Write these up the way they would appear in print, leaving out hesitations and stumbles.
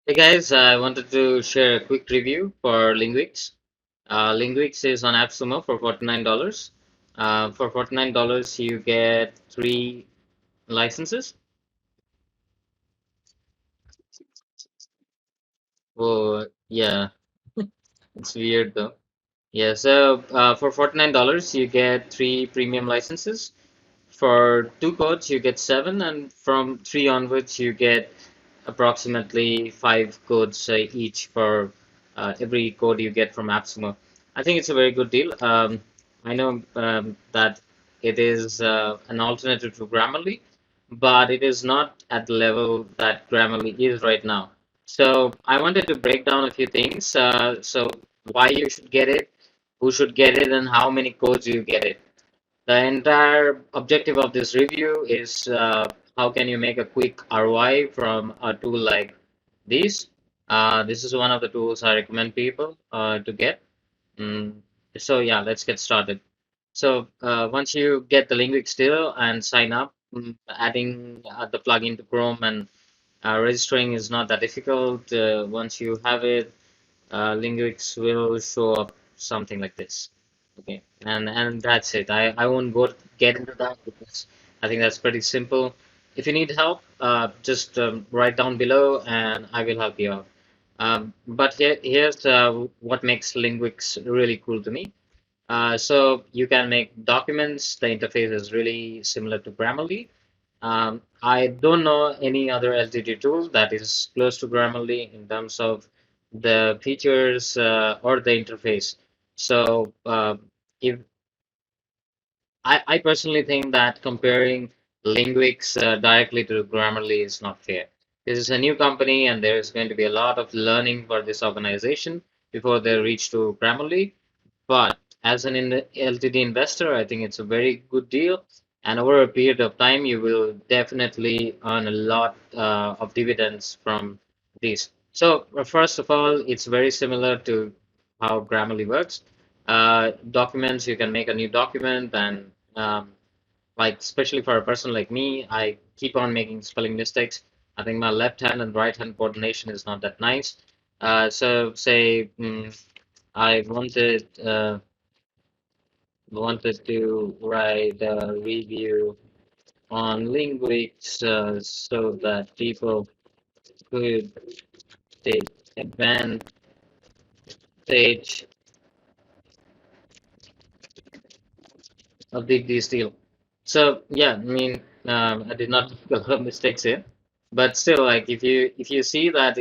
Hey guys, I wanted to share a quick review for Linguix. Linguix is on AppSumo for $49. For $49, you get three licenses. Oh, yeah, it's weird though. Yeah, so for $49, you get three premium licenses. For two codes, you get seven, and from three onwards, you get approximately five codes each for every code you get from AppSumo. I think it's a very good deal. I know that it is an alternative to Grammarly, but it is not at the level that Grammarly is right now. So I wanted to break down a few things. So why you should get it, who should get it, and how many codes you get it. The entire objective of this review is how can you make a quick ROI from a tool like this. This is one of the tools I recommend people to get. Mm, so yeah, let's get started. So once you get the Linguix still and sign up, adding the plugin to Chrome and registering is not that difficult. Once you have it, Linguix will show up something like this. Okay, and that's it. I won't go get into that because I think that's pretty simple. If you need help, just write down below and I will help you out. But here's what makes Linguix really cool to me. So you can make documents. The interface is really similar to Grammarly. I don't know any other LTD tool that is close to Grammarly in terms of the features or the interface. So if I personally think that comparing Linguix directly to Grammarly is not fair. This is a new company, and there is going to be a lot of learning for this organization before they reach to Grammarly. But as an LTD investor, I think it's a very good deal. And over a period of time, you will definitely earn a lot of dividends from these. So, first of all, it's very similar to how Grammarly works. Documents, you can make a new document, and like, especially for a person like me, I keep on making spelling mistakes. I think my left hand and right hand coordination is not that nice. So, say, I wanted to write a review on Linguix so that people could take advantage of this deal. So yeah, I mean, I did not make a lot of mistakes here, but still, like if you see that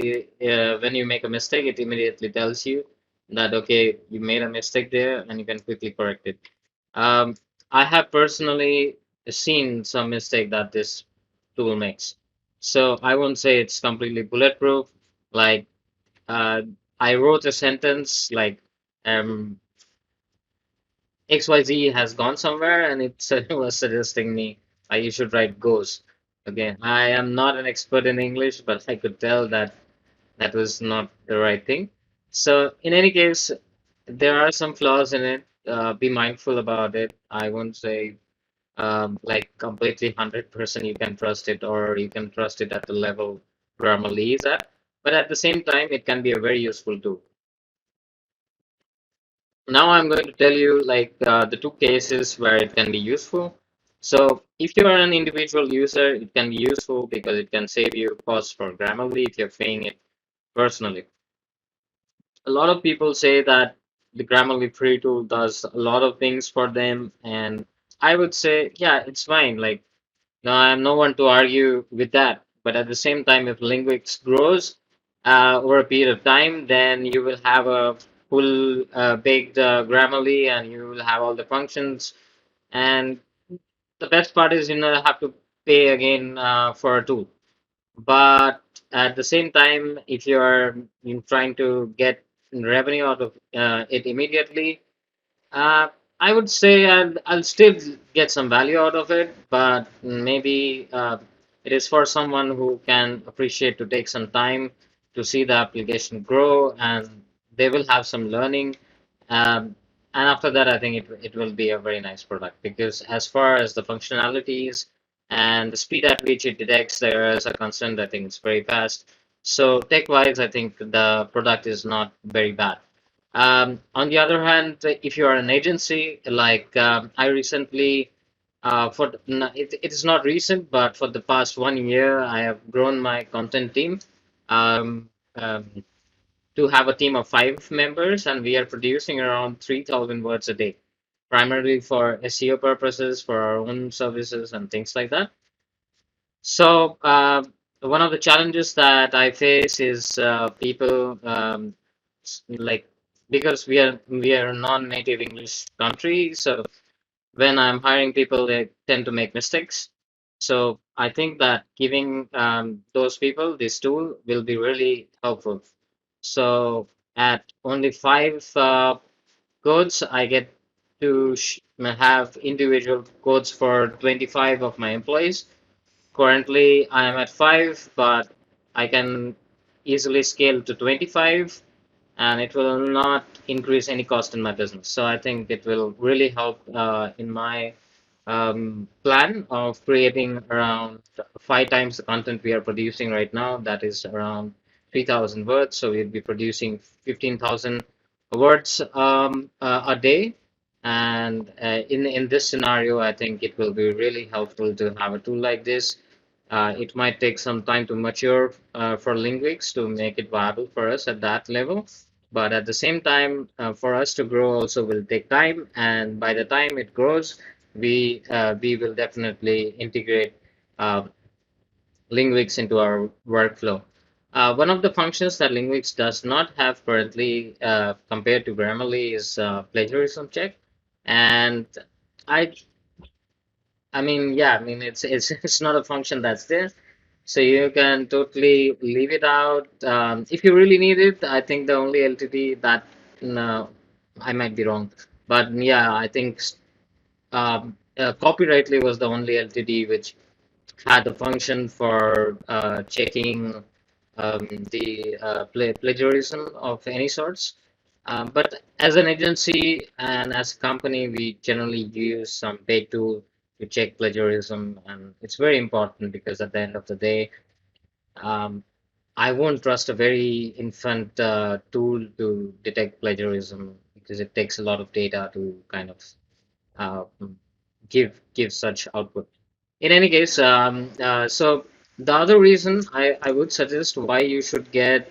when you make a mistake, it immediately tells you that okay, you made a mistake there, and you can quickly correct it. Um, I have personally seen some mistake that this tool makes. So I won't say it's completely bulletproof. Like uh, I wrote a sentence like um, XYZ has gone somewhere and it was suggesting me you should write goes. Okay, I am not an expert in English, but I could tell that that was not the right thing. So in any case, there are some flaws in it. Be mindful about it. I won't say like completely 100% you can trust it or you can trust it at the level Grammarly is at. But at the same time, it can be a very useful tool. Now I'm going to tell you like the two cases where it can be useful. So if you are an individual user, it can be useful because it can save you costs for Grammarly if you're paying it personally. A lot of people say that the Grammarly free tool does a lot of things for them, and I would say, yeah, it's fine. Like, no, I'm no one to argue with that. But at the same time, if Linguix grows over a period of time, then you will have a full baked Grammarly, and you will have all the functions. And the best part is you know have to pay again for a tool. But at the same time, if you're trying to get revenue out of it immediately, uh, I would say I'll still get some value out of it, but maybe it is for someone who can appreciate to take some time to see the application grow, and they will have some learning. Um, and after that, I think it will be a very nice product because as far as the functionalities and the speed at which it detects the errors are concerned, I think it's very fast. So tech-wise, I think the product is not very bad. On the other hand, if you are an agency, like I recently, it is not recent, but for the past 1 year, I have grown my content team um, um, to have a team of 5 members, and we are producing around 3,000 words a day, primarily for SEO purposes, for our own services and things like that. So, one of the challenges that I face is people like because we are a non-native English country, so when I'm hiring people, they tend to make mistakes. So I think that giving those people this tool will be really helpful. So at only 5 codes, I get to have individual codes for 25 of my employees. Currently, I am at 5, but I can easily scale to 25, and it will not increase any cost in my business. So I think it will really help in my plan of creating around 5 times the content we are producing right now. That is around 3,000 words. So we'll be producing 15,000 words a day. And in this scenario, I think it will be really helpful to have a tool like this. It might take some time to mature for Linguix to make it viable for us at that level. But at the same time, for us to grow also will take time. And by the time it grows, we will definitely integrate uh, Linguix into our workflow. One of the functions that Linguix does not have currently, compared to Grammarly, is plagiarism check. And I I mean, yeah, I mean it's it's not a function that's there, so you can totally leave it out. If you really need it, I think the only LTD that no, I might be wrong, but yeah, I think copyrightly was the only LTD which had a function for checking the plagiarism of any sorts. But as an agency and as a company, we generally use some paid tool to check plagiarism, and it's very important because at the end of the day, um, I won't trust a very infant tool to detect plagiarism because it takes a lot of data to kind of uh, give such output. In any case, so the other reason I would suggest why you should get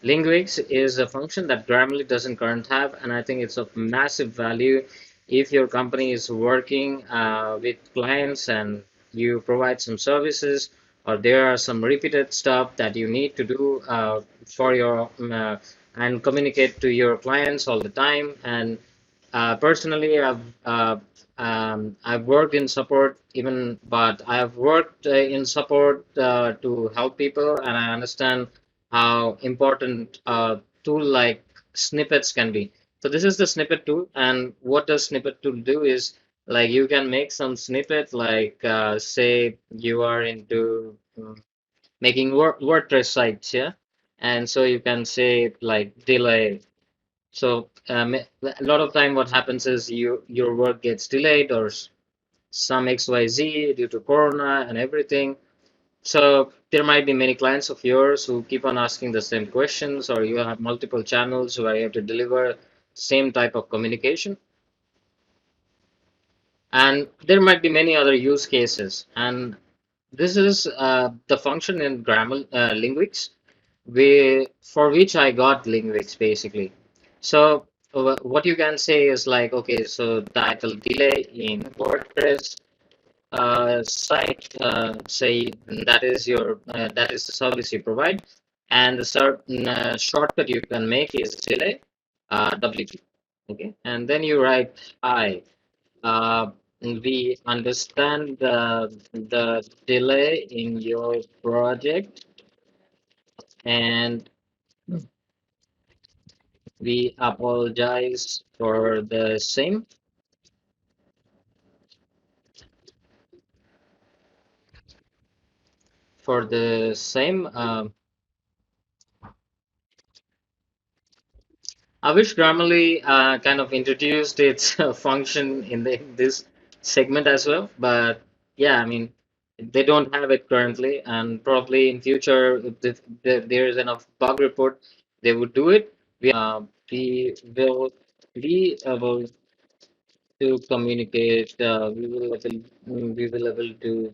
Linguix is a function that Grammarly doesn't currently have, and I think it's of massive value if your company is working with clients and you provide some services, or there are some repeated stuff that you need to do for your and communicate to your clients all the time. And personally, I've worked in support even, but I've worked in support to help people, and I understand how important a tool like snippets can be. So this is the snippet tool, and what does snippet tool do is like you can make some snippet, like say you are into making WordPress sites, yeah, and so you can say like delay. So a lot of time what happens is your work gets delayed or some XYZ due to Corona and everything. So there might be many clients of yours who keep on asking the same questions, or you have multiple channels where you have to deliver same type of communication. And there might be many other use cases. And this is the function in grammar Linguix for which I got Linguix basically. So what you can say is like, okay, so title delay in WordPress site, say that is the service you provide, and the shortcut you can make is delay WT. Okay, and then you write hi. We understand the delay in your project, and we apologize for the same. For the same, I wish Grammarly kind of introduced its function in this segment as well. But yeah, I mean, They don't have it currently, and probably in future, if there is enough bug report, they would do it. We will be able to communicate. We will able to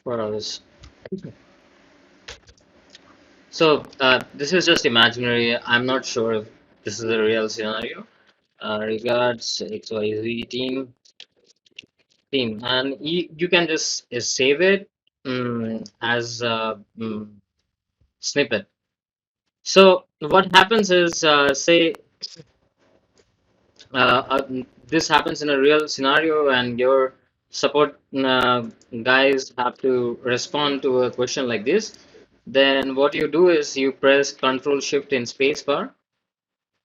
for others. So this is just imaginary. I'm not sure if this is a real scenario. Regards XYZ team, and you can just save it as a snippet. So what happens is, say this happens in a real scenario, and your support guys have to respond to a question like this. Then what you do is you press Control Shift in spacebar,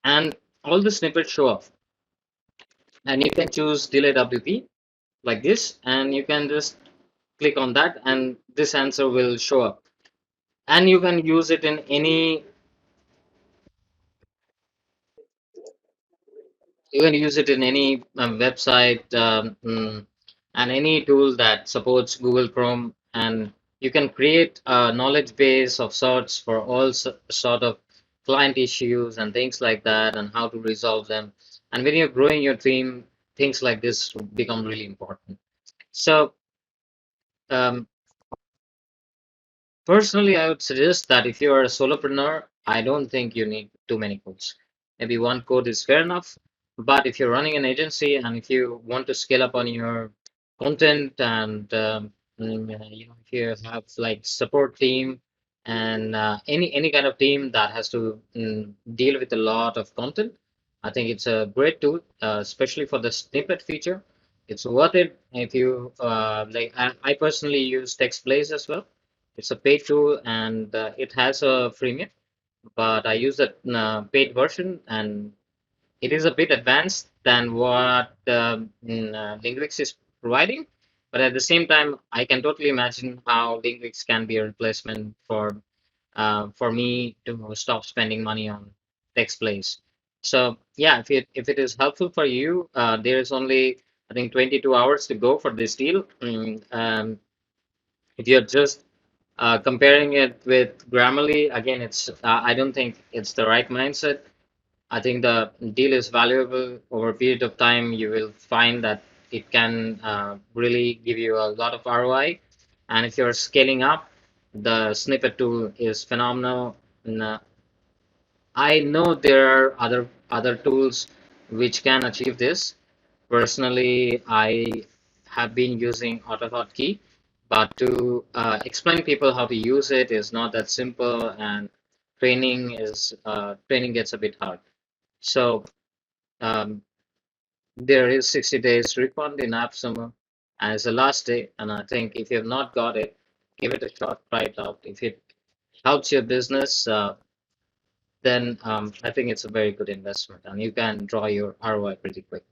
and all the snippets show up. And you can choose Delay WP like this, and you can just click on that, and this answer will show up. And you can use it in any You can use it in any website and any tool that supports Google Chrome, and you can create a knowledge base of sorts for all sort of client issues and things like that, and how to resolve them. And when you're growing your team, things like this become really important. So, um, personally, I would suggest that if you are a solopreneur, I don't think you need too many codes. Maybe one code is fair enough. But if you're running an agency and if you want to scale up on your content and if you have like support team and any kind of team that has to deal with a lot of content, I think it's a great tool, especially for the snippet feature. It's worth it if you like. I personally use TextBlaze as well. It's a paid tool and it has a freemium, but I use the paid version, and it is a bit advanced than what Linguix is providing. But at the same time, I can totally imagine how Linguix can be a replacement for me to stop spending money on text plays. So yeah, if it is helpful for you, there is only I think 22 hours to go for this deal. If you're just comparing it with Grammarly, again, it's I don't think it's the right mindset. I think the deal is valuable over a period of time. You will find that it can really give you a lot of ROI. And if you're scaling up, the snippet tool is phenomenal. And, I know there are other tools which can achieve this. Personally, I have been using AutoHotkey, but to explain people how to use it is not that simple, and training gets a bit hard. So um, there is 60 days refund in App Summer as the last day, and I think if you have not got it, give it a shot, try it out. If it helps your business, then I think it's a very good investment, and you can draw your ROI pretty quick.